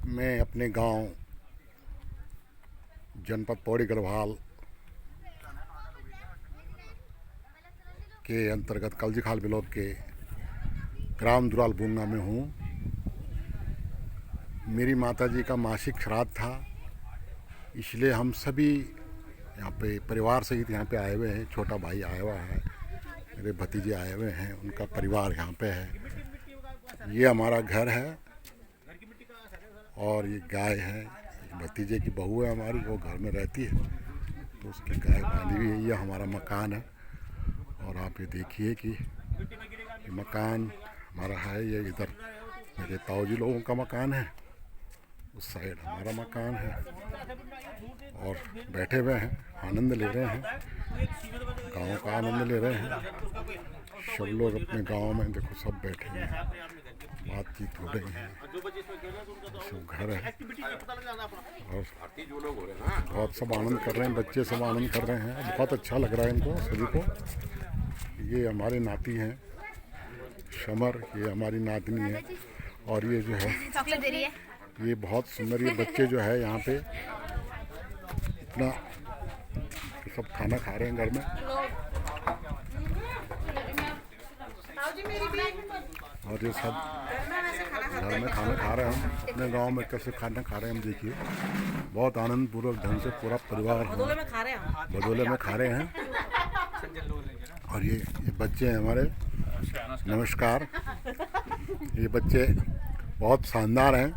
मैं अपने गांव जनपद पौड़ी गढ़वाल के अंतर्गत कलजीखाल ब्लॉक के ग्राम दुराल बुंगा में हूँ। मेरी माताजी का मासिक श्राद्ध था, इसलिए हम सभी यहाँ पे परिवार सहित यहाँ पे आए हुए हैं। छोटा भाई आया हुआ है, मेरे भतीजे आए हुए हैं, उनका परिवार यहाँ पे है। ये हमारा घर है और ये गाय है, भतीजे की बहू है हमारी, वो घर में रहती है तो उसकी गाय बांधी हुई है। ये हमारा मकान है और आप ये देखिए कि ये मकान हमारा है। ये इधर मेरे ताऊजी लोगों का मकान है, उस साइड हमारा मकान है और बैठे हुए हैं, आनंद ले रहे हैं, गांव का आनंद ले रहे हैं। सब लोग अपने गांव में देखो सब बैठे हैं, बातचीत हो रही है, सब घर है और बहुत सब आनंद कर रहे हैं, बच्चे सब आनंद कर रहे हैं। बहुत अच्छा लग रहा है इनको सभी को। ये हमारी नाती हैं शमर, ये हमारी नातनी है और ये जो है चॉकलेट दे रही है। ये बहुत सुंदर, ये बच्चे जो है यहाँ पे इतना सब खाना खा रहे हैं घर में। और ये सब घर में खाना खा रहे हैं। हम अपने गांव में कैसे खाना खा रहे हैं हम देखिए, बहुत आनंद पूर्वक ढंग से पूरा परिवार बदोले में खा रहे हैं। और ये बच्चे हैं हमारे, नमस्कार। ये बच्चे बहुत शानदार हैं।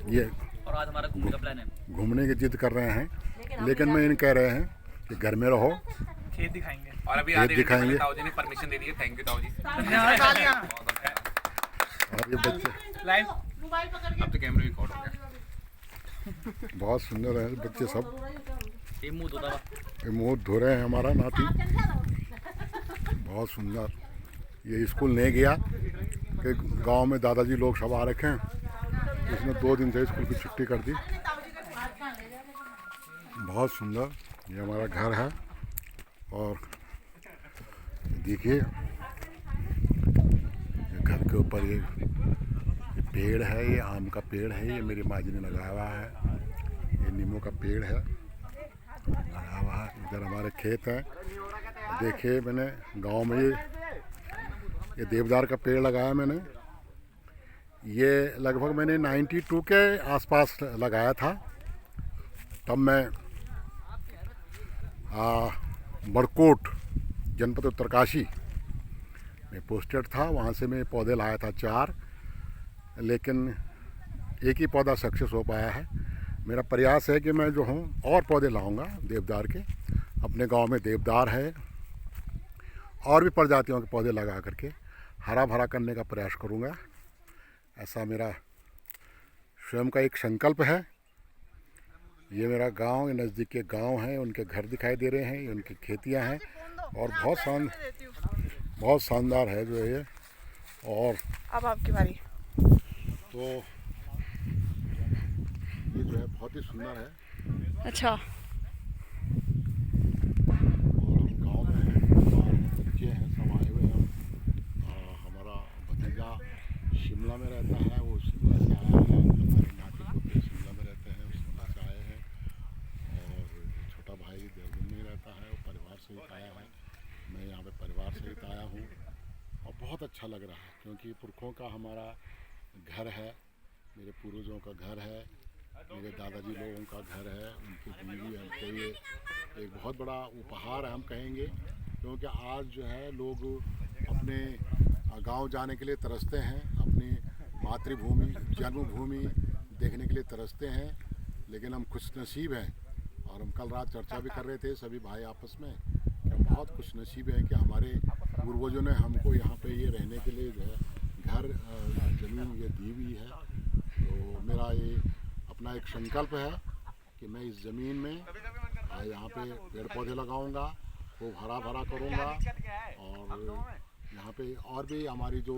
ये और आज हमारा घूमने का प्लान है, घूमने की जिद कर रहे हैं, लेकिन मैं इन्हें कह रहे हैं कि घर में रहो, खेत दिखाएंगे और अभी खेत दिखाएंगे। ताऊजी ने परमिशन दे दी है। थैंक यू ताऊजी। और ये बच्चे लाइव अब तो कैमरा रिकॉर्ड हो गया। बहुत सुंदर है बच्चे सब। ये मुंह धोता हुआ ये मुँह धो रहे हैं हमारा नाती, बहुत सुंदर। ये स्कूल नहीं गया कि गांव में दादाजी लोग सब आ रखे हैं, इसने 2 दिन से स्कूल की छुट्टी कर दी। बहुत सुंदर ये हमारा घर है और देखिए घर के ऊपर ये पेड़ है, ये आम का पेड़ है, ये मेरी माँ जी ने लगाया हुआ है। ये नींबू का पेड़ है लगा हुआ है। इधर हमारे खेत है। देखिए मैंने गांव में ये देवदार का पेड़ लगाया मैंने। ये लगभग मैंने 92 के आसपास लगाया था। तब मैं बड़कोट जनपद उत्तरकाशी में पोस्टेड था, वहाँ से मैं पौधे लाया था 4, लेकिन एक ही पौधा सक्सेस हो पाया है। मेरा प्रयास है कि मैं जो हूँ और पौधे लाऊंगा देवदार के। अपने गांव में देवदार है और भी प्रजातियों के पौधे लगा करके हरा भरा करने का प्रयास करूँगा। ऐसा मेरा स्वयं का एक संकल्प है। ये मेरा गांव, ये नज़दीक के गांव हैं, उनके घर दिखाई दे रहे हैं, ये उनकी खेतियां हैं और बहुत शानदार है जो है ये। और अब आपकी बारी। तो ये जो है बहुत ही सुंदर है। अच्छा, और हम गांव में हैं और बच्चे हैं सब आए हुए हैं। हमारा भतीजा शिमला में रहता है, वो शिमला से आया है। हमारे नाती पोते शिमला में रहते हैं, वो शिमला से आए हैं। और छोटा भाई देहरादून में रहता है, वो परिवार सहित आया है। मैं यहाँ पे परिवार सहित आया हूँ और बहुत अच्छा लग रहा है, क्योंकि पुरखों का हमारा घर है, मेरे पूर्वजों का घर है, मेरे दादाजी लोगों का घर है, उनकी बीवी हमको ये एक बहुत बड़ा उपहार है हम कहेंगे। क्योंकि आज जो है लोग अपने गांव जाने के लिए तरसते हैं, अपनी मातृभूमि जन्मभूमि देखने के लिए तरसते हैं, लेकिन हम खुशनसीब हैं। और हम कल रात चर्चा भी कर रहे थे सभी भाई आपस में कि हम बहुत खुशनसीब हैं कि हमारे पूर्वजों ने हमको यहाँ पे ये रहने के लिए जो है घर ज़मीन ये दी हुई है। तो मेरा ये अपना एक संकल्प है कि मैं इस ज़मीन में यहाँ पे पेड़ पौधे लगाऊंगा, खूब हरा भरा करूंगा। और यहाँ पे और भी हमारी जो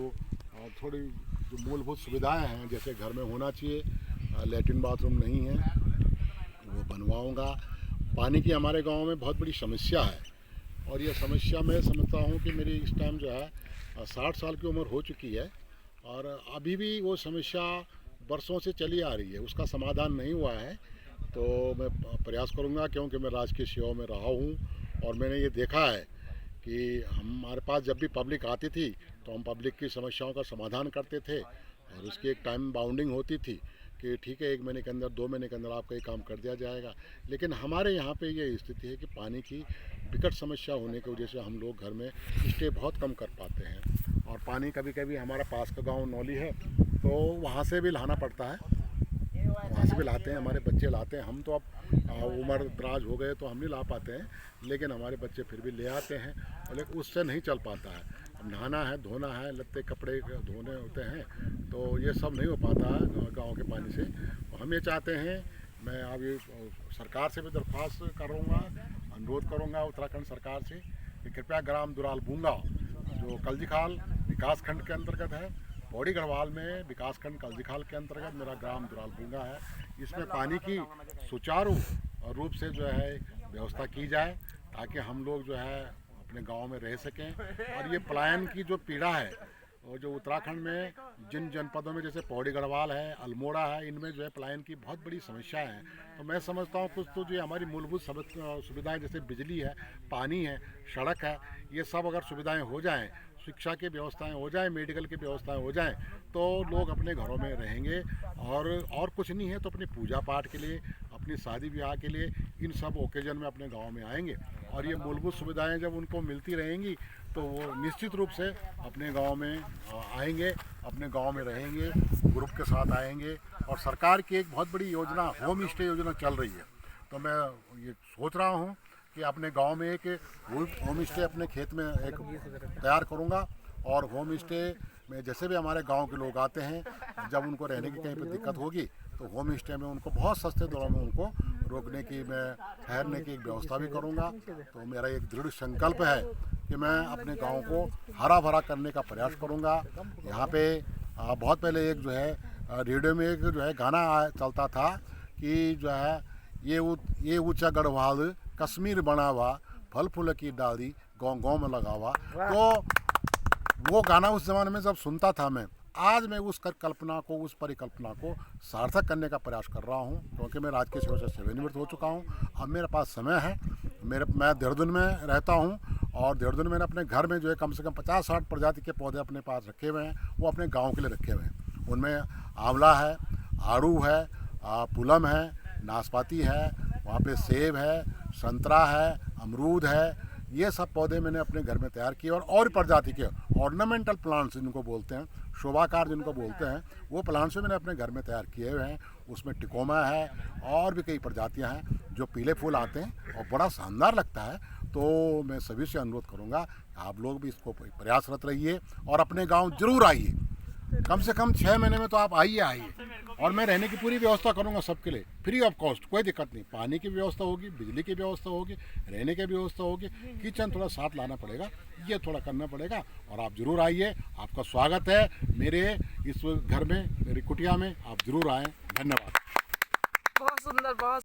थोड़ी जो मूलभूत सुविधाएं हैं, जैसे घर में होना चाहिए, लैट्रिन बाथरूम नहीं है, वो बनवाऊंगा। पानी की हमारे गांव में बहुत बड़ी समस्या है और ये समस्या मैं समझता हूँ कि मेरी इस टाइम जो है 60 साल की उम्र हो चुकी है और अभी भी वो समस्या बरसों से चली आ रही है, उसका समाधान नहीं हुआ है। तो मैं प्रयास करूंगा, क्योंकि मैं राजकीय सेवा में रहा हूं और मैंने ये देखा है कि हमारे पास जब भी पब्लिक आती थी तो हम पब्लिक की समस्याओं का समाधान करते थे और उसकी एक टाइम बाउंडिंग होती थी कि ठीक है 1 महीने के अंदर 2 महीने के अंदर आपका ये काम कर दिया जाएगा। लेकिन हमारे यहाँ पे ये स्थिति है कि पानी की विकट समस्या होने की वजह से हम लोग घर में स्टे बहुत कम कर पाते हैं और पानी कभी कभी हमारा पास का गांव नौली है तो वहाँ से भी लाना पड़ता है, वहाँ से भी लाते हैं, हमारे बच्चे लाते हैं। हम तो अब उम्र दराज हो गए तो हम नहीं ला पाते हैं, लेकिन हमारे बच्चे फिर भी ले आते हैं, लेकिन उससे नहीं चल पाता है। अब नहाना है, धोना है, लत्ते कपड़े धोने होते हैं, तो ये सब नहीं हो पाता है गाँव के पानी से। हम ये चाहते हैं, मैं अब ये सरकार से भी दरख्वास्त करूँगा, अनुरोध करूँगा उत्तराखंड सरकार से कि कृपया ग्राम दुराल बूंगा जो कलजीखाल विकास खंड के अंतर्गत है, पौड़ी गढ़वाल में विकासखंड कलजीखाल के अंतर्गत मेरा ग्राम दुराल बूंगा है, इसमें पानी की सुचारू रूप से जो है व्यवस्था की जाए ताकि हम लोग जो है अपने गांव में रह सकें। और ये पलायन की जो पीड़ा है और जो उत्तराखंड में जिन जनपदों में जैसे पौड़ी गढ़वाल है, अल्मोड़ा है, इनमें जो है पलायन की बहुत बड़ी समस्या है। तो मैं समझता हूँ कुछ तो जो हमारी मूलभूत सुविधाएं जैसे बिजली है, पानी है, सड़क है, ये सब अगर सुविधाएं हो जाएं, शिक्षा की व्यवस्थाएं हो जाएं, मेडिकल की व्यवस्थाएं हो जाएं, तो लोग अपने घरों में रहेंगे और कुछ नहीं है तो अपनी पूजा पाठ के लिए, अपनी शादी ब्याह के लिए, इन सब ओकेजन में अपने गांव में आएंगे। और ये मूलभूत सुविधाएं जब उनको मिलती रहेंगी तो वो निश्चित रूप से अपने गांव में आएंगे, अपने गांव में रहेंगे, ग्रुप के साथ आएंगे। और सरकार की एक बहुत बड़ी योजना होम स्टे योजना चल रही है, तो मैं ये सोच रहा हूँ कि अपने गांव में एक होम स्टे अपने खेत में एक तैयार करूंगा और होम स्टे में जैसे भी हमारे गांव के लोग आते हैं, जब उनको रहने की कहीं पर दिक्कत होगी तो होम स्टे में उनको बहुत सस्ते दरों में उनको रोकने की, मैं ठहरने की एक व्यवस्था भी करूंगा। तो मेरा एक दृढ़ संकल्प है कि मैं अपने गांव को हरा भरा करने का प्रयास करूंगा। यहाँ पे बहुत पहले एक जो है रेडियो में एक जो है गाना चलता था कि जो है ये ऊंचा गढ़वाल कश्मीर बना हुआ, फल फूल की डाली गाँव गाँव में लगा हुआ। तो वो गाना उस ज़माने में जब सुनता था मैं, आज मैं उस कल्पना को, उस परिकल्पना को सार्थक करने का प्रयास कर रहा हूँ, क्योंकि मैं राजकीय सेवा से सेवानिवृत्त हो चुका हूँ। अब मेरे पास समय है, मैं देहरादून में रहता हूँ और देहरादून में अपने घर में जो है कम से कम 50-60 प्रजाति के पौधे अपने पास रखे हुए हैं, वो अपने गाँव के लिए रखे हुए हैं। उनमें आंवला है, आड़ू है, पुलम है, नाशपाती है, वहाँ पे सेब है, संतरा है, अमरूद है, ये सब पौधे मैंने अपने घर में तैयार किए। और प्रजाति के ऑर्नामेंटल प्लांट्स जिनको बोलते हैं, शोभाकार जिनको बोलते हैं, वो प्लांट्स मैंने अपने घर में तैयार किए हुए हैं। उसमें टिकोमा है और भी कई प्रजातियां हैं जो पीले फूल आते हैं और बड़ा शानदार लगता है। तो मैं सभी से अनुरोध करूंगा आप लोग भी इसको प्रयासरत रहिए और अपने गाँव जरूर आइए। कम से कम 6 महीने में तो आप आइए और मैं रहने की पूरी व्यवस्था करूंगा सबके लिए, फ्री ऑफ कॉस्ट, कोई दिक्कत नहीं। पानी की व्यवस्था होगी, बिजली की व्यवस्था होगी, रहने की व्यवस्था होगी, किचन थोड़ा साथ लाना पड़ेगा, ये थोड़ा करना पड़ेगा। और आप जरूर आइए, आपका स्वागत है मेरे इस घर में, मेरी कुटिया में, आप जरूर आएँ। धन्यवाद। बहुत सुंदर, बहुत